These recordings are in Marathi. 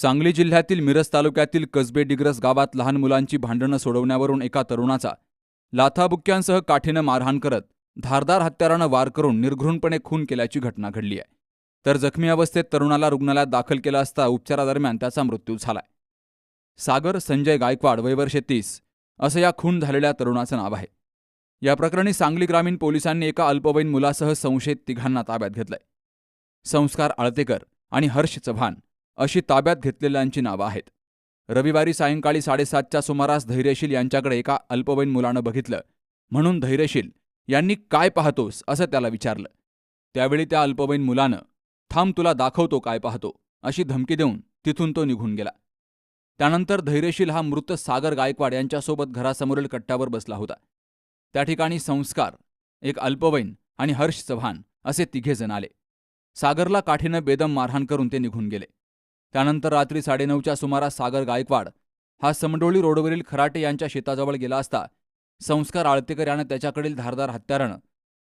सांगली जिल्ह्यातील मिरज तालुक्यातील कसबे डिग्रस गावात लहान मुलांची भांडणं सोडवण्यावरून एका तरुणाचा लाथाबुक्क्यांसह काठीनं मारहाण करत धारदार हत्यारानं वार करून निर्घृणपणे खून केल्याची घटना घडली आहे. तर जखमी अवस्थेत तरुणाला रुग्णालयात दाखल केलं असता उपचारादरम्यान त्याचा मृत्यू झालाय. सागर संजय गायकवाड वय वर्षे 30 असं या खून झालेल्या तरुणाचं नाव आहे. या प्रकरणी सांगली ग्रामीण पोलिसांनी एका अल्पवयीन मुलासह संशयित तिघांना ताब्यात घेतलंय. संस्कार आळतेकर आणि हर्ष चव्हाण अशी ताब्यात घेतलेल्यांची नावं आहेत. रविवारी सायंकाळी 7:30च्या सुमारास धैर्यशील यांच्याकडे एका अल्पवयीन मुलानं बघितलं म्हणून धैर्यशील यांनी काय पाहतोस असं त्याला विचारलं. त्यावेळी त्या अल्पवयीन मुलानं थांब तुला दाखवतो काय पाहतो अशी धमकी देऊन तिथून तो निघून गेला. त्यानंतर धैर्यशील हा मृत सागर गायकवाड यांच्यासोबत घरासमोरील कट्ट्यावर बसला होता. त्या ठिकाणी संस्कार, एक अल्पवयीन आणि हर्ष चव्हाण असे तिघेजण आले. सागरला काठीनं बेदम मारहाण करून ते निघून गेले. त्यानंतर रात्री 9:30च्या सुमारास सागर गायकवाड हा समडोळी रोडवरील खराटे यांच्या शेताजवळ गेला असता संस्कार आळतेकर यानं त्याच्याकडील धारदार हत्यारानं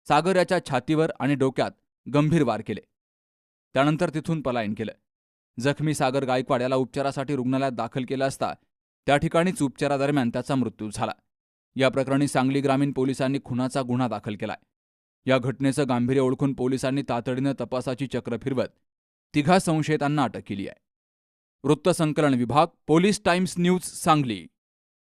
सागर याच्या छातीवर आणि डोक्यात गंभीर वार केले. त्यानंतर तिथून पलायन केलं. जखमी सागर गायकवाड याला उपचारासाठी रुग्णालयात दाखल केलं असता त्या ठिकाणीच उपचारादरम्यान त्याचा मृत्यू झाला. या प्रकरणी सांगली ग्रामीण पोलिसांनी खुनाचा गुन्हा दाखल केलाय. या घटनेचं गांभीर्य ओळखून पोलिसांनी तातडीनं तपासाची चक्र फिरवत तिघा संशयितांना अटक केली आहे. वृत्तसंकलन विभाग, पोलीस टाइम्स न्यूज, सांगली.